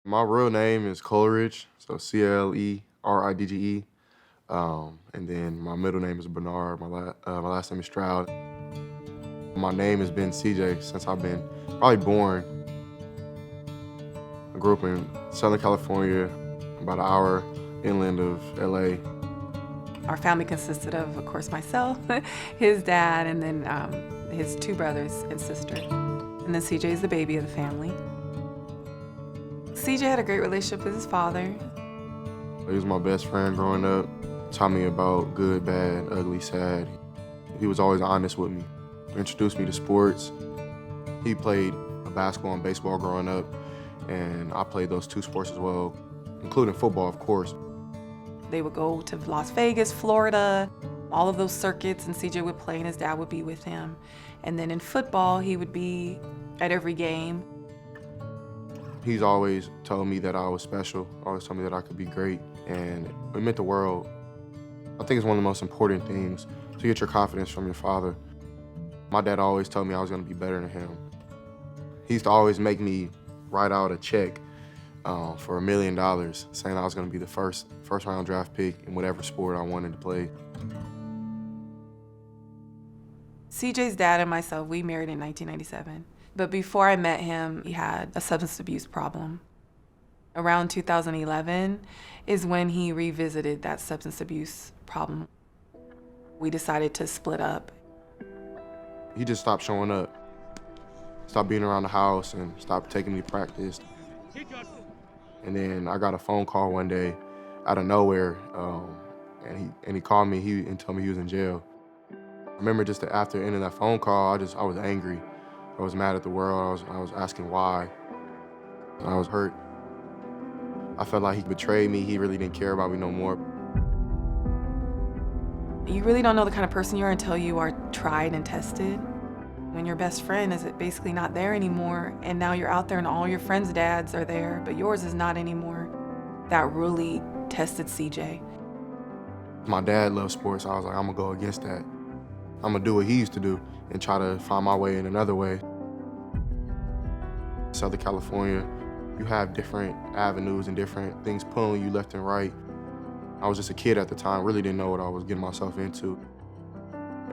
My real name is Coleridge, so Cleridge. And then my middle name is Bernard. My last name is Stroud. My name has been CJ since I've been probably born. I grew up in Southern California, about an hour inland of LA. Our family consisted of course, myself, his dad, and then his two brothers and sister. And then CJ is the baby of the family. CJ had a great relationship with his father. He was my best friend growing up, taught me about good, bad, ugly, sad. He was always honest with me, introduced me to sports. He played basketball and baseball growing up, and I played those two sports as well, including football, of course. They would go to Las Vegas, Florida, all of those circuits, and CJ would play and his dad would be with him. And then in football, he would be at every game. He's always told me that I was special, always told me that I could be great, and it meant the world. I think it's one of the most important things to get your confidence from your father. My dad always told me I was gonna be better than him. He used to always make me write out a check for $1 million, saying I was gonna be the first round draft pick in whatever sport I wanted to play. CJ's dad and myself, we married in 1997. But before I met him, he had a substance abuse problem. Around 2011 is when he revisited that substance abuse problem. We decided to split up. He just stopped showing up, stopped being around the house, and stopped taking me to practice. And then I got a phone call one day out of nowhere, and he called me and told me he was in jail. I remember just after ending that phone call, I was angry. I was mad at the world. I was asking why. I was hurt. I felt like he betrayed me. He really didn't care about me no more. You really don't know the kind of person you are until you are tried and tested. When your best friend is basically not there anymore, and now you're out there and all your friends' dads are there, but yours is not anymore. That really tested CJ. My dad loved sports. I was like, I'm gonna go against that. I'm gonna do what he used to do and try to find my way in another way. Southern California, you have different avenues and different things pulling you left and right. I was just a kid at the time, really didn't know what I was getting myself into.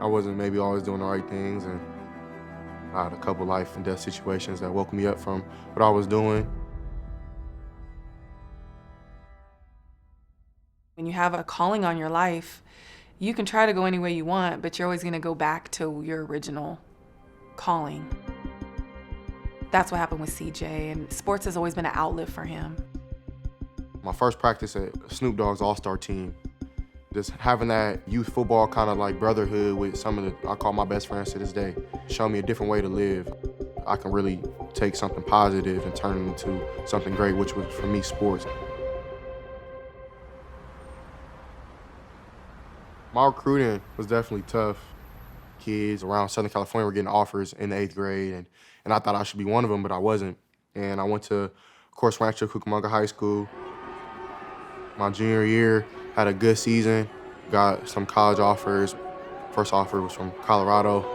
I wasn't maybe always doing the right things, and I had a couple life and death situations that woke me up from what I was doing. When you have a calling on your life, you can try to go any way you want, but you're always gonna go back to your original calling. That's what happened with CJ, and sports has always been an outlet for him. My first practice at Snoop Dogg's All-Star team, just having that youth football kind of like brotherhood with some of I call my best friends to this day, showed me a different way to live. I can really take something positive and turn it into something great, which was, for me, sports. My recruiting was definitely tough. Kids around Southern California were getting offers in the 8th grade, and I thought I should be one of them, but I wasn't. And I went to, of course, Rancho Cucamonga High School. My junior year, had a good season, got some college offers. First offer was from Colorado.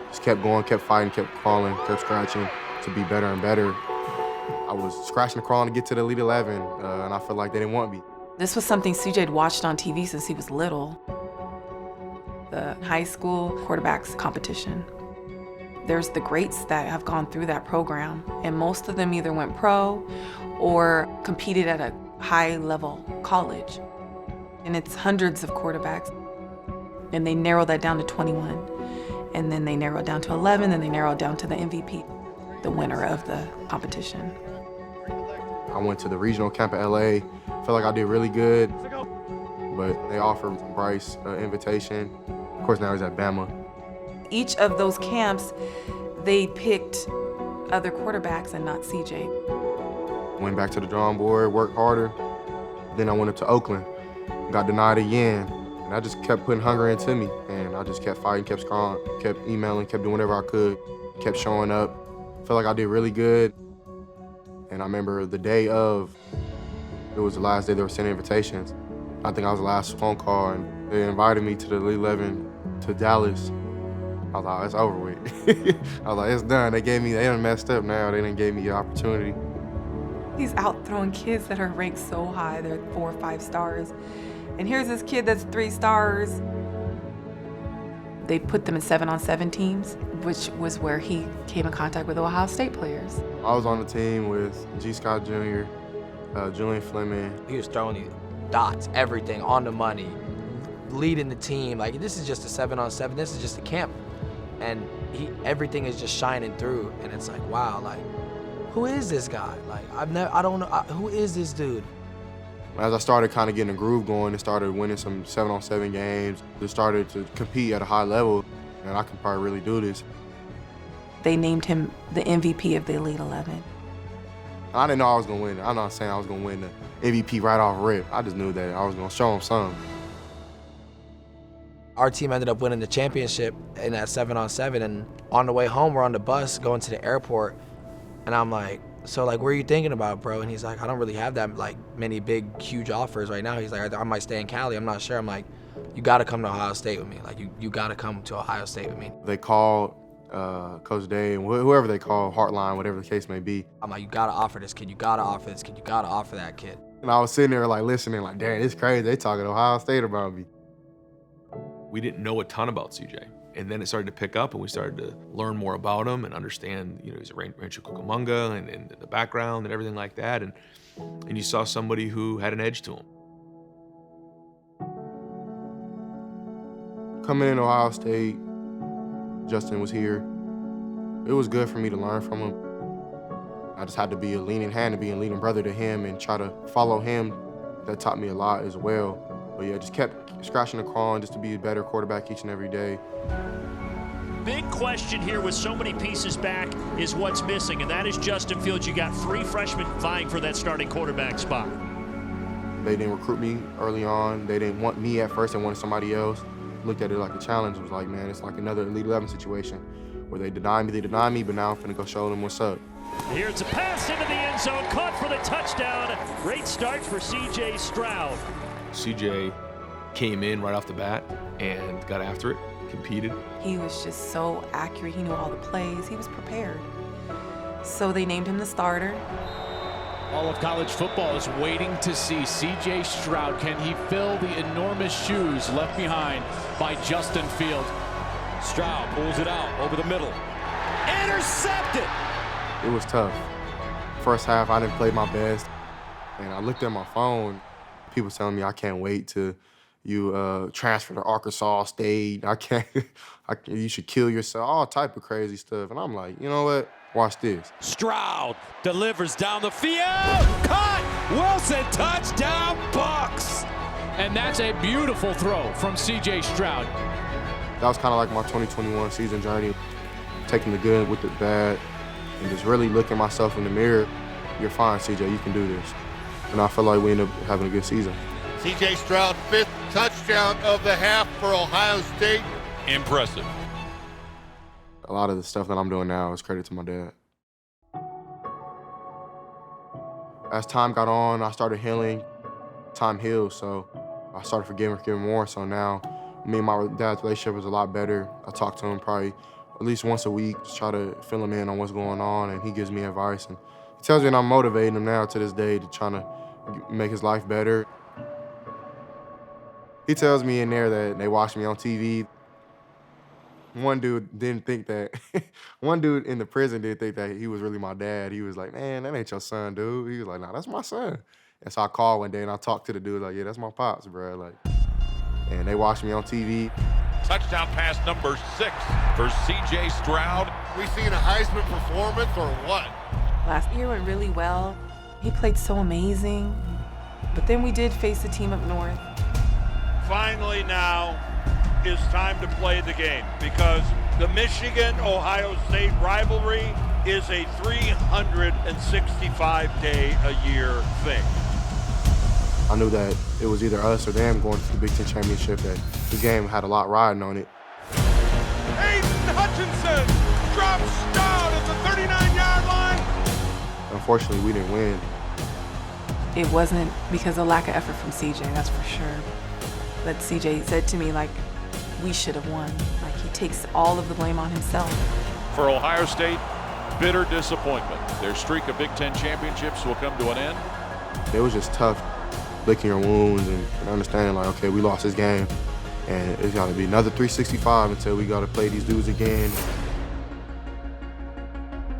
Just kept going, kept fighting, kept crawling, kept scratching to be better and better. I was scratching and crawling to get to the Elite 11, and I felt like they didn't want me. This was something CJ had watched on TV since he was little. The high school quarterbacks competition. There's the greats that have gone through that program, and most of them either went pro or competed at a high-level college. And it's hundreds of quarterbacks, and they narrow that down to 21. And then they narrow it down to 11, then they narrow it down to the MVP, the winner of the competition. I went to the regional camp in LA, felt like I did really good, but they offered Bryce an invitation. Of course, now he's at Bama. Each of those camps, they picked other quarterbacks and not CJ. Went back to the drawing board, worked harder. Then I went up to Oakland, got denied again. And I just kept putting hunger into me. And I just kept fighting, kept scoring, kept emailing, kept doing whatever I could, kept showing up. Felt like I did really good. And I remember the day of, it was the last day they were sending invitations. I think I was the last phone call, and they invited me to the Elite 11 to Dallas. I was like, oh, it's over with. I was like, it's done. They done messed up now. They didn't give me the opportunity. He's out throwing kids that are ranked so high, they're 4 or 5 stars. And here's this kid that's 3 stars. They put them in 7-on-7 teams, which was where he came in contact with Ohio State players. I was on the team with G. Scott Jr., Julian Fleming. He was throwing you dots, everything on the money, leading the team. Like, this is just a 7-on-7, this is just a camp. And everything is just shining through. And it's like, wow, like, who is this guy? Like, I don't know, who is this dude? As I started kind of getting a groove going and started winning some 7-on-7 games, just started to compete at a high level, and I can probably really do this. They named him the MVP of the Elite 11. I didn't know I was gonna win it. I'm not saying I was gonna win the MVP right off rip. I just knew that I was gonna show him something. Our team ended up winning the championship in that 7-on-7, and on the way home, we're on the bus going to the airport, and I'm like, so like, what are you thinking about, bro? And he's like, I don't really have that like many big, huge offers right now. He's like, I might stay in Cali, I'm not sure. I'm like, you gotta come to Ohio State with me. Like, you gotta come to Ohio State with me. They called Coach Day and whoever they call, Heartline, whatever the case may be. I'm like, you gotta offer this kid, you gotta offer this kid, you gotta offer that kid. And I was sitting there like listening, like, damn, it's crazy. They talking Ohio State about me. We didn't know a ton about CJ. And then it started to pick up, and we started to learn more about him and understand, you know, he's a Rancho Cucamonga and the background and everything like that. And you saw somebody who had an edge to him. Coming in Ohio State, Justin was here. It was good for me to learn from him. I just had to be a leaning hand and be a leaning brother to him and try to follow him. That taught me a lot as well. But yeah, just kept scratching the crawl just to be a better quarterback each and every day. Big question here with so many pieces back is what's missing, and that is Justin Fields. You got 3 freshmen vying for that starting quarterback spot. They didn't recruit me early on. They didn't want me at first. They wanted somebody else. Looked at it like a challenge. It was like, man, it's like another Elite 11 situation where they deny me, but now I'm finna go show them what's up. Here's a pass into the end zone, caught for the touchdown. Great start for C.J. Stroud. CJ came in right off the bat and got after it, competed. He was just so accurate. He knew all the plays. He was prepared. So they named him the starter. All of college football is waiting to see C.J. Stroud. Can he fill the enormous shoes left behind by Justin Fields? Stroud pulls it out over the middle. Intercepted! It was tough. First half, I didn't play my best. And I looked at my phone. People telling me I can't wait till you transfer to Arkansas State. You should kill yourself, all type of crazy stuff. And I'm like, you know what? Watch this. Stroud delivers down the field. Caught! Wilson, touchdown, Bucks! And that's a beautiful throw from C.J. Stroud. That was kind of like my 2021 season journey, taking the good with the bad, and just really looking myself in the mirror. You're fine, CJ, you can do this. And I feel like we ended up having a good season. C.J. Stroud, 5th touchdown of the half for Ohio State. Impressive. A lot of the stuff that I'm doing now is credit to my dad. As time got on, I started healing. Time heals, so I started forgiving more. So now, me and my dad's relationship is a lot better. I talk to him probably at least once a week, just try to fill him in on what's going on, and he gives me advice. And he tells me that I'm motivating him now to this day to try to make his life better. He tells me in there that they watch me on TV. One dude didn't think that, one dude in the prison didn't think that he was really my dad. He was like, man, that ain't your son, dude. He was like, nah, that's my son. And so I called one day and I talked to the dude like, yeah, that's my pops, bro. Like, and they watched me on TV. Touchdown pass number 6 for C.J. Stroud. We seeing a Heisman performance or what? Last year went really well. He played so amazing. But then we did face a team up north. Finally now is time to play the game because the Michigan-Ohio State rivalry is a 365-day-a-year thing. I knew that it was either us or them going to the Big Ten Championship, that the game had a lot riding on it. Aiden Hutchinson drops Stroud at the 39-yard line. Unfortunately, we didn't win. It wasn't because of lack of effort from CJ, that's for sure. But CJ said to me, like, we should have won. Like, he takes all of the blame on himself. For Ohio State, bitter disappointment. Their streak of Big Ten championships will come to an end. It was just tough, licking your wounds and understanding like, okay, we lost this game, and it's got to be another 365 until we got to play these dudes again.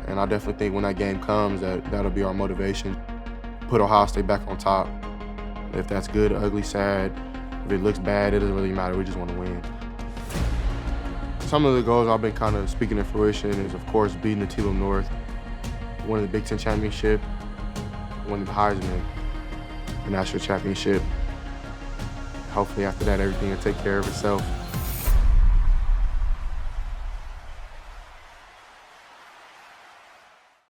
And I definitely think when that game comes, that'll be our motivation. Put Ohio State back on top. If that's good, ugly, sad, if it looks bad, it doesn't really matter. We just want to win. Some of the goals I've been kind of speaking to fruition is, of course, beating the Tebow North, winning the Big Ten championship, winning the Heisman, the national championship. Hopefully after that, everything will take care of itself.